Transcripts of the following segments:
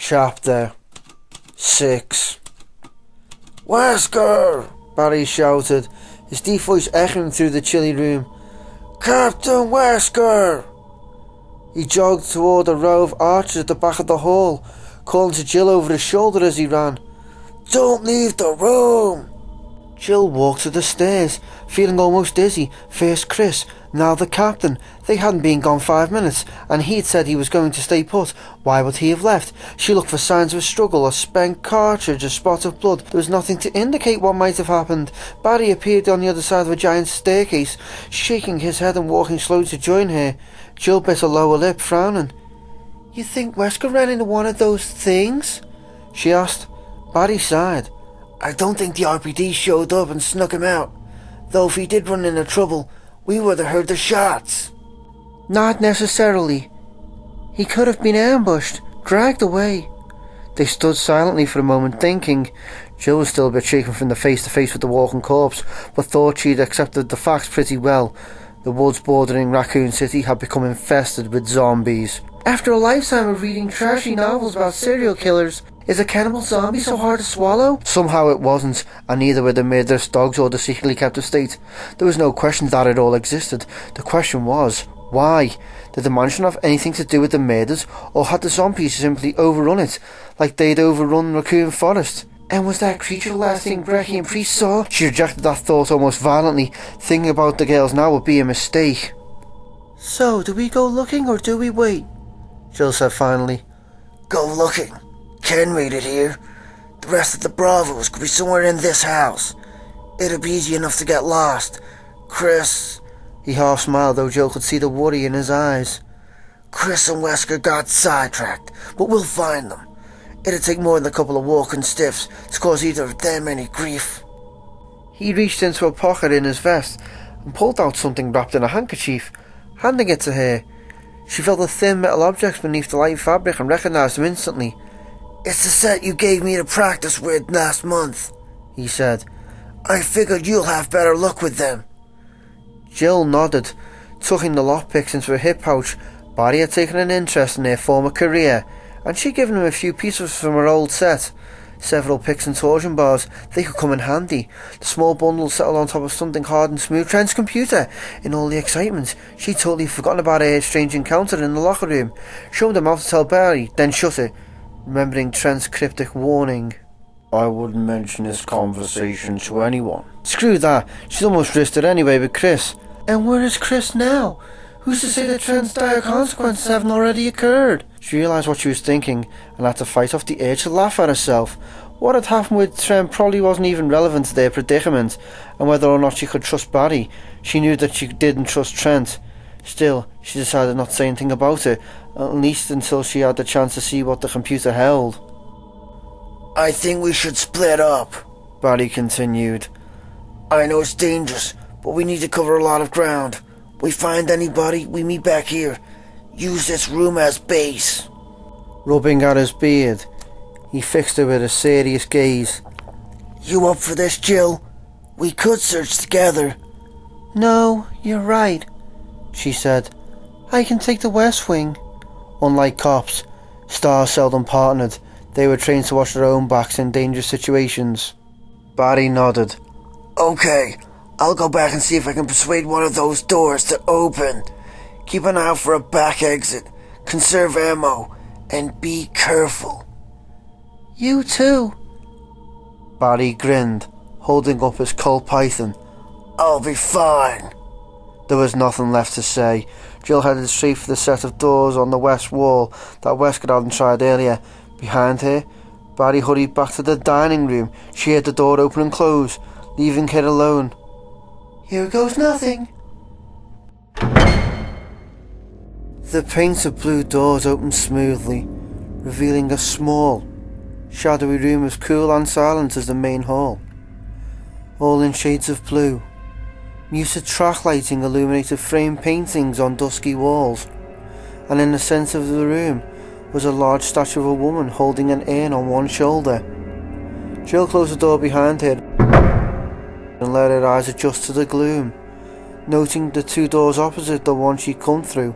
Chapter 6. "Wesker!" Barry shouted, his deep voice echoing through the chilly room. "Captain Wesker!" He jogged toward a row of archers at the back of the hall, calling to Jill over his shoulder as he ran. "Don't leave the room!" Jill walked to the stairs, feeling almost dizzy. First Chris, now the captain. They hadn't been gone 5 minutes, and he'd said he was going to stay put. Why would he have left? She looked for signs of a struggle, a spent cartridge, a spot of blood. There was nothing to indicate what might have happened. Barry appeared on the other side of a giant staircase, shaking his head and walking slowly to join her. Jill bit her lower lip, frowning. "You think Wesker ran into one of those things?" she asked. Barry sighed. "I don't think the RPD showed up and snuck him out. Though if he did run into trouble, we would have heard the shots." "Not necessarily. He could have been ambushed, dragged away." They stood silently for a moment, thinking. Jill was still a bit shaken from the face-to-face with the walking corpse, but thought she'd accepted the facts pretty well. The woods bordering Raccoon City had become infested with zombies. After a lifetime of reading trashy novels about serial killers, is a cannibal zombie so hard to swallow? Somehow it wasn't, and neither were the murderous dogs or the secretly kept estate. There was no question that it all existed. The question was, why? Did the mansion have anything to do with the murders, or had the zombies simply overrun it, like they'd overrun Raccoon Forest? And was that creature the last thing Brecci and Priest saw? She rejected that thought almost violently. Thinking about the girls now would be a mistake. "So, do we go looking or do we wait?" Jill said finally. "Go looking. Ken made it here. The rest of the Bravos could be somewhere in this house. It'd be easy enough to get lost. Chris..." He half smiled, though Jill could see the worry in his eyes. "Chris and Wesker got sidetracked, but we'll find them. It'd take more than a couple of walking stiffs to cause either of them any grief." He reached into a pocket in his vest and pulled out something wrapped in a handkerchief, handing it to her. She felt the thin metal objects beneath the light fabric and recognised them instantly. "It's the set you gave me to practice with last month," he said. "I figured you'll have better luck with them." Jill nodded, tucking the lockpicks into her hip pouch. Barry had taken an interest in her former career, and she'd given him a few pieces from her old set. Several picks and torsion bars. They could come in handy. The small bundle settled on top of something hard and smooth. Trent's computer. In all the excitement, she'd totally forgotten about her strange encounter in the locker room. She opened her mouth to tell Barry, then shut it, remembering Trent's cryptic warning. "I wouldn't mention this conversation to anyone." Screw that. She'd almost risked it anyway with Chris. And where is Chris now? Who's to say that Trent's dire consequences haven't already occurred? She realised what she was thinking, and had to fight off the urge to laugh at herself. What had happened with Trent probably wasn't even relevant to their predicament, and whether or not she could trust Barry, she knew that she didn't trust Trent. Still, she decided not to say anything about it, at least until she had the chance to see what the computer held. "I think we should split up," Barry continued. "I know it's dangerous, but we need to cover a lot of ground. We find anybody, we meet back here. Use this room as base." Rubbing at his beard, he fixed her with a serious gaze. "You up for this, Jill? We could search together." "No, you're right," she said. "I can take the West Wing." Unlike cops, stars seldom partnered. They were trained to watch their own backs in dangerous situations. Barry nodded. "Okay, I'll go back and see if I can persuade one of those doors to open. Keep an eye out for a back exit. Conserve ammo. And be careful." "You too." Barry grinned, holding up his Colt Python. "I'll be fine." There was nothing left to say. Jill headed straight for the set of doors on the west wall that Wesker hadn't tried earlier. Behind her, Barry hurried back to the dining room. She heard the door open and close, leaving her alone. "Here goes nothing." The painted blue doors opened smoothly, revealing a small, shadowy room as cool and silent as the main hall. All in shades of blue. Muted track lighting illuminated framed paintings on dusky walls, and in the centre of the room was a large statue of a woman holding an urn on one shoulder. Jill closed the door behind her and let her eyes adjust to the gloom, noting the two doors opposite the one she'd come through.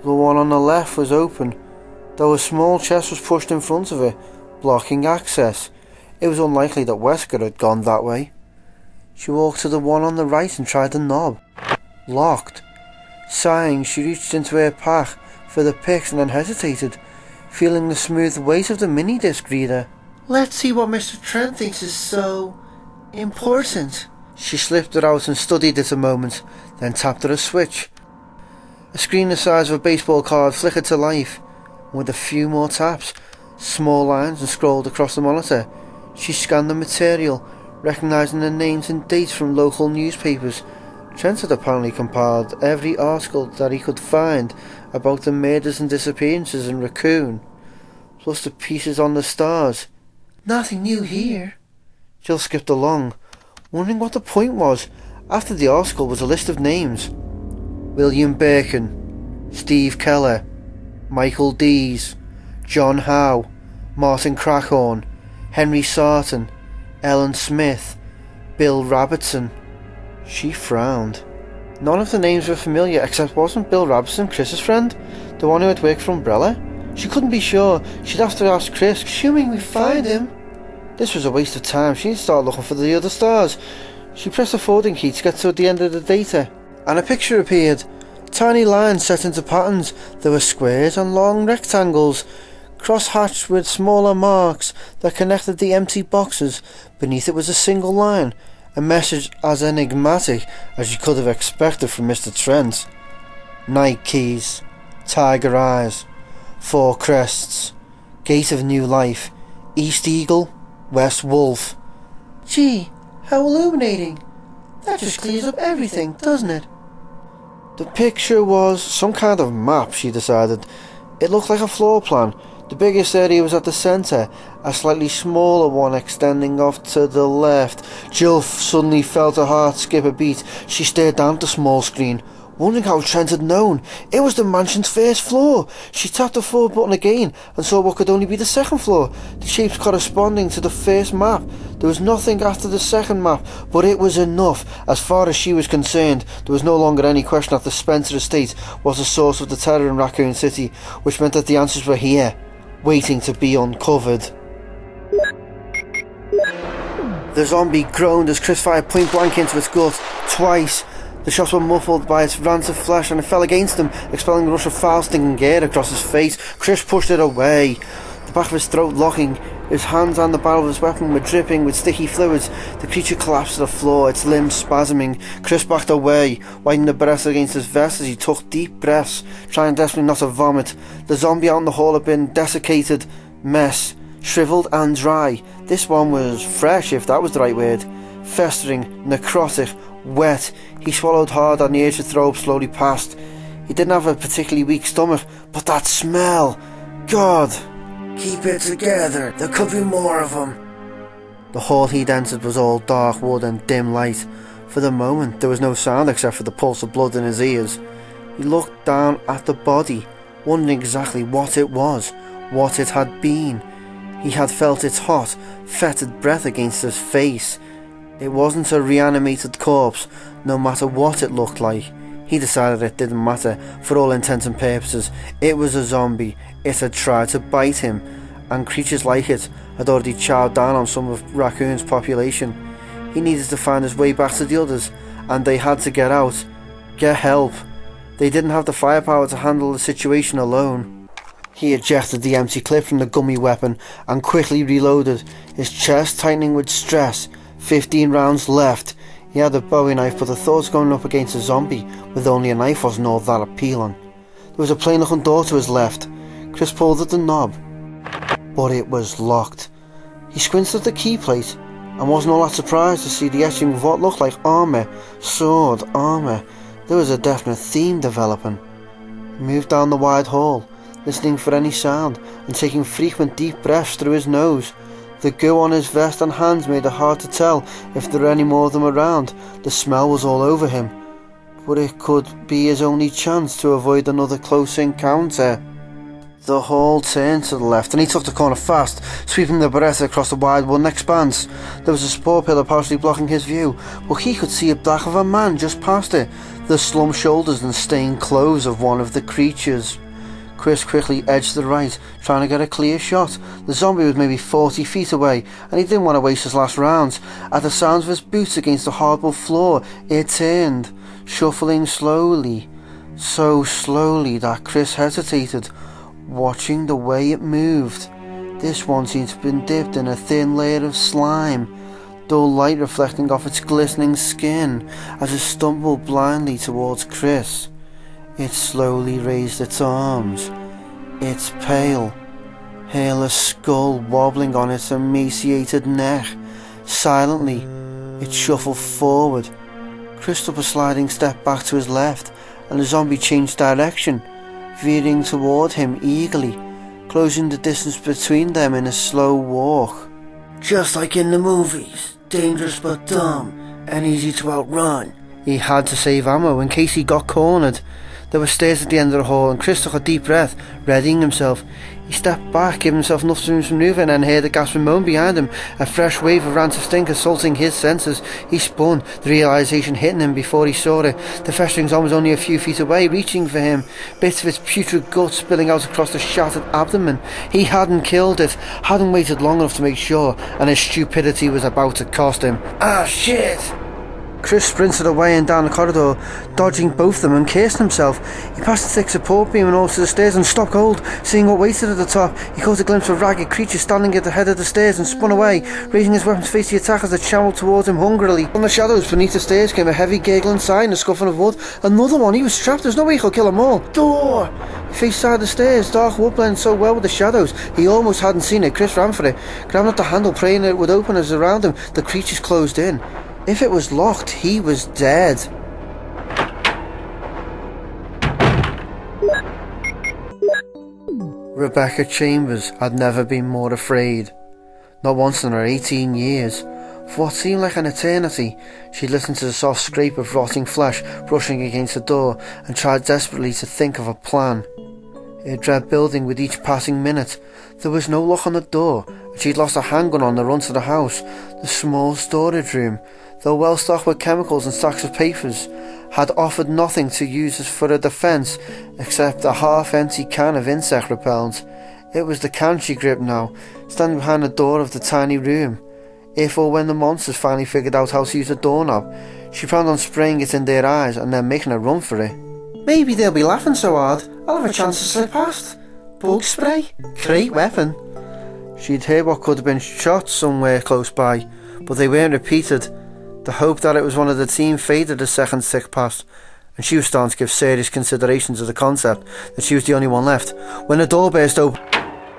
The one on the left was open, though a small chest was pushed in front of it, blocking access. It was unlikely that Wesker had gone that way. She walked to the one on the right and tried the knob. Locked. Sighing, she reached into her pack for the picks and then hesitated, feeling the smooth weight of the mini-disc reader. Let's see what Mr. Trent thinks is so important. She slipped it out and studied it a moment, then tapped at a switch. A screen the size of a baseball card flickered to life. With a few more taps, small lines and scrolled across the monitor. She scanned the material, recognising the names and dates from local newspapers. Trent had apparently compiled every article that he could find about the murders and disappearances in Raccoon, plus the pieces on the stars. Nothing new here. Jill skipped along, wondering what the point was. After the article was a list of names. William Birkin, Steve Keller, Michael Dees, John Howe, Martin Crackhorn, Henry Sarton, Ellen Smith, Bill Robertson. She frowned. None of the names were familiar, except wasn't Bill Robertson Chris's friend? The one who had worked for Umbrella? She couldn't be sure. She'd have to ask Chris, assuming we find him. This was a waste of time. She'd start looking for the other stars. She pressed the forwarding key to get to the end of the data, and a picture appeared. Tiny lines set into patterns. There were squares and long rectangles, cross-hatched with smaller marks that connected the empty boxes. Beneath it was a single line, a message as enigmatic as you could have expected from Mr. Trent. Night Keys, Tiger Eyes, Four Crests, Gate of New Life, East Eagle, West Wolf. Gee, how illuminating. That just clears up everything, doesn't it? The picture was some kind of map, she decided. It looked like a floor plan. The biggest area was at the centre, a slightly smaller one extending off to the left. Jill suddenly felt her heart skip a beat. She stared down at the small screen, wondering how Trent had known. It was the mansion's first floor. She tapped the forward button again and saw what could only be the second floor, the shapes corresponding to the first map. There was nothing after the second map, but it was enough. As far as she was concerned, there was no longer any question that the Spencer estate was the source of the terror in Raccoon City, which meant that the answers were here, waiting to be uncovered. The zombie groaned as Chris fired point blank into its gut, twice. The shots were muffled by its rancid flesh and it fell against him, expelling a rush of foul stinging air across his face. Chris pushed it away, the back of his throat locking. His hands and the barrel of his weapon were dripping with sticky fluids. The creature collapsed to the floor, its limbs spasming. Chris backed away, wiping the breath against his vest as he took deep breaths, trying desperately not to vomit. The zombie out in the hall had been desiccated mess, shriveled and dry. This one was fresh, if that was the right word. Festering, necrotic, wet. He swallowed hard and the urge to throw up slowly passed. He didn't have a particularly weak stomach, but that smell! God! Keep it together, there could be more of them. The hall he'd entered was all dark wood and dim light. For the moment there was no sound except for the pulse of blood in his ears. He looked down at the body, wondering exactly what it was, what it had been. He had felt its hot, fetid breath against his face. It wasn't a reanimated corpse, no matter what it looked like. He decided it didn't matter, for all intents and purposes. It was a zombie. It had tried to bite him, and creatures like it had already chowed down on some of Raccoon's population. He needed to find his way back to the others, and they had to get out, get help. They didn't have the firepower to handle the situation alone. He ejected the empty clip from the gummy weapon and quickly reloaded, his chest tightening with stress. 15 rounds left. He had a Bowie knife, but the thoughts going up against a zombie with only a knife wasn't all that appealing. There was a plain looking door to his left. Chris pulled at the knob, but it was locked. He squinted at the key plate and wasn't all that surprised to see the etching of what looked like armour, sword, armour. There was a definite theme developing. He moved down the wide hall, listening for any sound and taking frequent deep breaths through his nose. The goo on his vest and hands made it hard to tell if there were any more of them around. The smell was all over him, but it could be his only chance to avoid another close encounter. The hall turned to the left and he took the corner fast, sweeping the breath across the wide wooden expanse. There was a support pillar partially blocking his view, but he could see a back of a man just past it, the slumped shoulders and stained clothes of one of the creatures. Chris quickly edged to the right, trying to get a clear shot. The zombie was maybe 40 feet away, and he didn't want to waste his last rounds. At the sounds of his boots against the hardwood floor, it turned, shuffling slowly. So slowly that Chris hesitated, watching the way it moved. This one seemed to have been dipped in a thin layer of slime, dull light reflecting off its glistening skin as it stumbled blindly towards Chris. It slowly raised its arms, its pale, hairless skull wobbling on its emaciated neck. Silently, it shuffled forward. Chris took a sliding step back to his left, and the zombie changed direction, veering toward him eagerly, closing the distance between them in a slow walk. Just like in the movies, dangerous but dumb, and easy to outrun. He had to save ammo in case he got cornered. There were stairs at the end of the hall, and Chris took a deep breath, readying himself. He stepped back, giving himself enough room to manoeuvre, and then heard a gasping moan behind him, a fresh wave of rancid stink assaulting his senses. He spun, the realisation hitting him before he saw it. The festering zombie was only a few feet away, reaching for him, bits of its putrid gut spilling out across the shattered abdomen. He hadn't killed it, hadn't waited long enough to make sure, and his stupidity was about to cost him. Ah, shit! Chris sprinted away and down the corridor, dodging both of them and cursing himself. He passed the thick support beam and all to the stairs and stopped cold, seeing what waited at the top. He caught a glimpse of a ragged creature standing at the head of the stairs and spun away, raising his weapon to face the attackers that shambled towards him hungrily. From the shadows beneath the stairs came a heavy gurgling sigh and a scuffling of wood. Another one! He was trapped! There's no way he could kill them all! Door! He faced side the stairs. Dark wood blended so well with the shadows, he almost hadn't seen it. Chris ran for it, grabbing at the handle, praying that it would open as around him the creatures closed in. If it was locked, he was dead. Rebecca Chambers had never been more afraid. Not once in her 18 years. For what seemed like an eternity, she listened to the soft scrape of rotting flesh brushing against the door and tried desperately to think of a plan. It dread building with each passing minute. There was no lock on the door, and she'd lost a handgun on the run to the house. The small storage room, though well stocked with chemicals and stacks of papers, had offered nothing to use as for a defence except a half-empty can of insect repellent. It was the can she gripped now, standing behind the door of the tiny room. If or when the monsters finally figured out how to use the doorknob, she planned on spraying it in their eyes and then making a run for it. Maybe they'll be laughing so hard, I'll have a chance to slip past. Bug spray? Great weapon. She'd heard what could have been shots somewhere close by, but they weren't repeated. The hope that it was one of the team faded as seconds ticked past, and she was starting to give serious consideration to the concept that she was the only one left, when the door burst open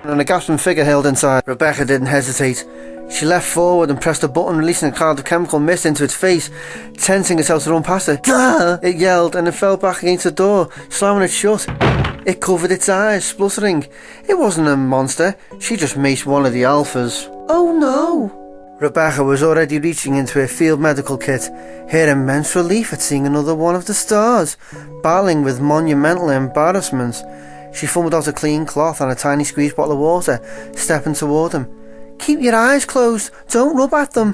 and a gasping figure held inside. Rebecca didn't hesitate. She leapt forward and pressed a button, releasing a cloud of chemical mist into its face, tensing itself to run past it. Duh! It yelled, and it fell back against the door, slamming it shut. It covered its eyes, spluttering. It wasn't a monster, she just maced one of the alphas. Oh no! Rebecca was already reaching into her field medical kit, her immense relief at seeing another one of the stars, battling with monumental embarrassment. She fumbled out a clean cloth and a tiny squeezed bottle of water, stepping toward him. Keep your eyes closed, don't rub at them.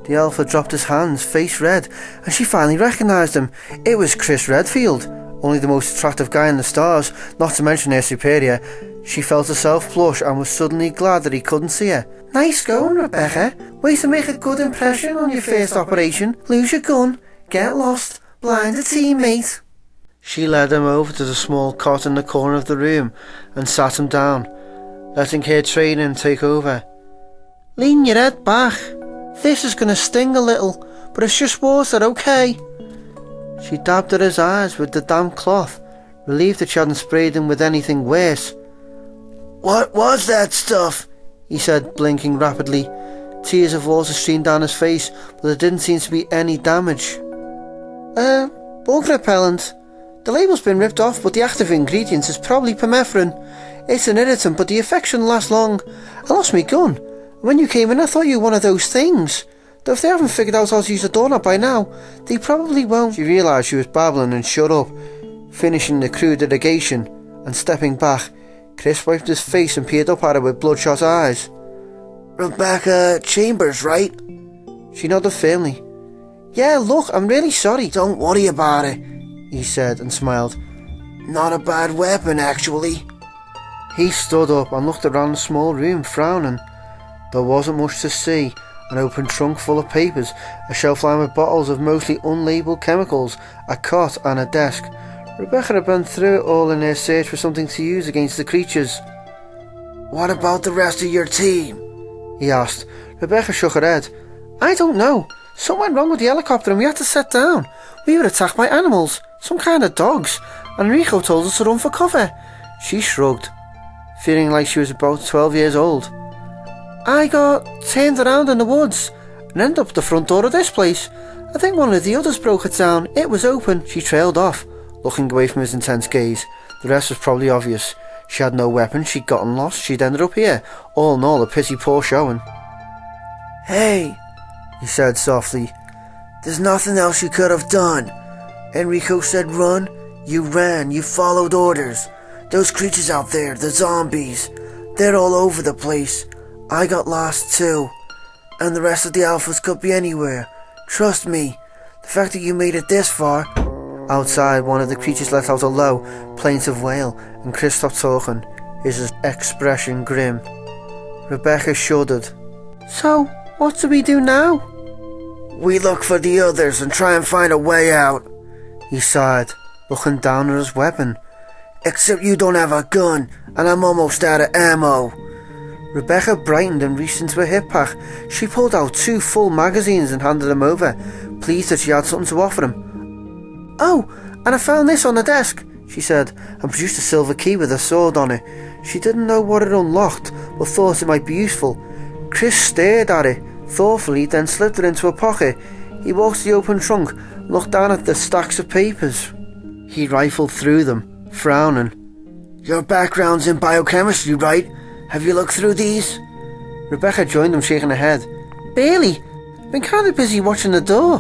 The alpha dropped his hands, face red, and she finally recognised him. It was Chris Redfield, only the most attractive guy in the stars, not to mention her superior. She felt herself blush and was suddenly glad that he couldn't see her. Nice going, Rebecca. Way to make a good impression on your first operation. Lose your gun, get lost, blind a teammate. She led him over to the small cot in the corner of the room and sat him down, letting her training take over. Lean your head back. This is going to sting a little, but it's just water, okay? She dabbed at his eyes with the damp cloth, relieved that she hadn't sprayed him with anything worse. What was that stuff? He said, blinking rapidly. Tears of water streamed down his face, but there didn't seem to be any damage. Bug repellent. The label's been ripped off, but the active ingredient is probably permethrin. It's an irritant, but the effect shouldn't last long. I lost my gun. When you came in, I thought you were one of those things. Though if they haven't figured out how to use the doorknob by now, they probably won't. She realised she was babbling and shut up, finishing the crude irrigation and stepping back. Chris wiped his face and peered up at her with bloodshot eyes. Rebecca Chambers, right? She nodded firmly. Yeah, look, I'm really sorry. Don't worry about it, he said and smiled. Not a bad weapon, actually. He stood up and looked around the small room, frowning. There wasn't much to see. An open trunk full of papers, a shelf lined with bottles of mostly unlabelled chemicals, a cot and a desk. Rebecca had been through it all in her search for something to use against the creatures. What about the rest of your team? He asked. Rebecca shook her head. I don't know. Something went wrong with the helicopter and we had to set down. We were attacked by animals, some kind of dogs, and Rico told us to run for cover. She shrugged, feeling like she was about 12 years old. I got turned around in the woods and ended up at the front door of this place. I think one of the others broke it down. It was open. She trailed off, looking away from his intense gaze. The rest was probably obvious. She had no weapon, she'd gotten lost, she'd ended up here. All in all, a pretty poor showing. Hey, he said softly. There's nothing else you could have done. Enrico said run, you ran, you followed orders. Those creatures out there, the zombies, they're all over the place. I got lost too. And the rest of the alphas could be anywhere. Trust me, the fact that you made it this far. Outside, one of the creatures let out a low, plaintive wail, and Chris stopped talking, his expression grim. Rebecca shuddered. So, what do we do now? We look for the others and try and find a way out. He sighed, looking down at his weapon. Except you don't have a gun, and I'm almost out of ammo. Rebecca brightened and reached into her hip pack. She pulled out 2 full magazines and handed them over, pleased that she had something to offer him. Oh, and I found this on the desk, she said, and produced a silver key with a sword on it. She didn't know what it unlocked, but thought it might be useful. Chris stared at it thoughtfully, then slipped it into a pocket. He walked to the open trunk, looked down at the stacks of papers. He rifled through them, frowning. Your background's in biochemistry, right? Have you looked through these? Rebecca joined him, shaking her head. Barely. Been kind of busy watching the door.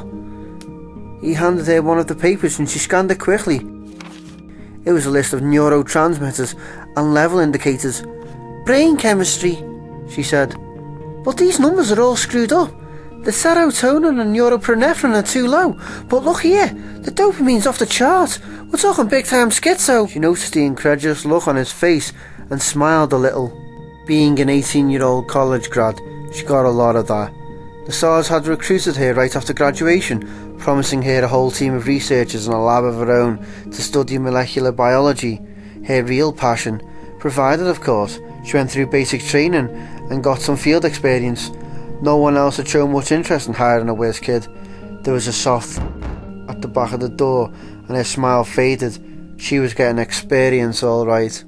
He handed her one of the papers and she scanned it quickly. It was a list of neurotransmitters and level indicators. Brain chemistry, she said. But these numbers are all screwed up. The serotonin and norepinephrine are too low. But look here, the dopamine's off the chart. We're talking big time schizo. She noticed the incredulous look on his face and smiled a little. Being an 18-year-old college grad, she got a lot of that. The SARS had recruited her right after graduation, promising her a whole team of researchers and a lab of her own to study molecular biology, her real passion, provided, of course, she went through basic training and got some field experience. No one else had shown much interest in hiring a whiz kid. There was a soft at the back of the door and her smile faded. She was getting experience all right.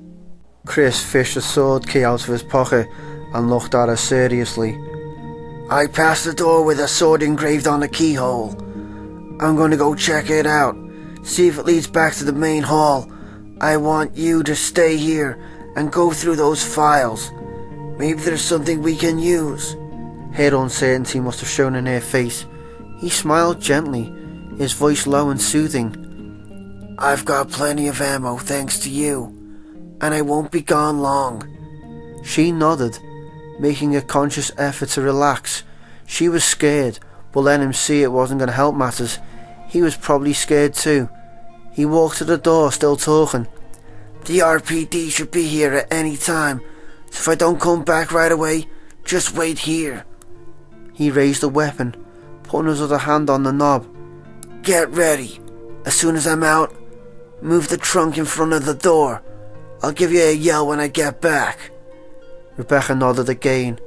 Chris fished a sword key out of his pocket and looked at her seriously. I passed the door with a sword engraved on the keyhole. I'm going to go check it out, see if it leads back to the main hall. I want you to stay here and go through those files. Maybe there's something we can use. Her uncertainty must have shown in her face. He smiled gently, his voice low and soothing. I've got plenty of ammo thanks to you, and I won't be gone long. She nodded, making a conscious effort to relax. She was scared, but letting him see it wasn't going to help matters. He was probably scared too. He walked to the door, still talking. The RPD should be here at any time, so if I don't come back right away, just wait here. He raised the weapon, putting his other hand on the knob. Get ready. As soon as I'm out, move the trunk in front of the door. I'll give you a yell when I get back. Rebecca nodded again,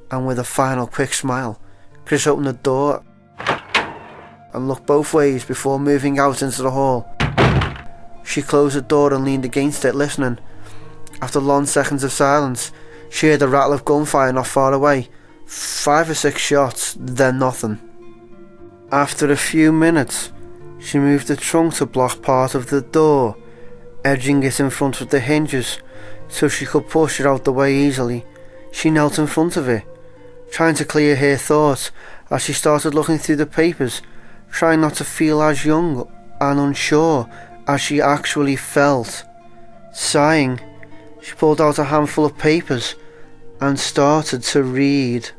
and with a final quick smile, Chris opened the door and looked both ways before moving out into the hall. She closed the door and leaned against it, listening. After long seconds of silence, she heard the rattle of gunfire not far away. 5 or 6 shots, then nothing. After a few minutes, she moved the trunk to block part of the door, edging it in front of the hinges so she could push it out the way easily. She knelt in front of it, trying to clear her thoughts as she started looking through the papers, trying not to feel as young and unsure as she actually felt. Sighing, she pulled out a handful of papers and started to read.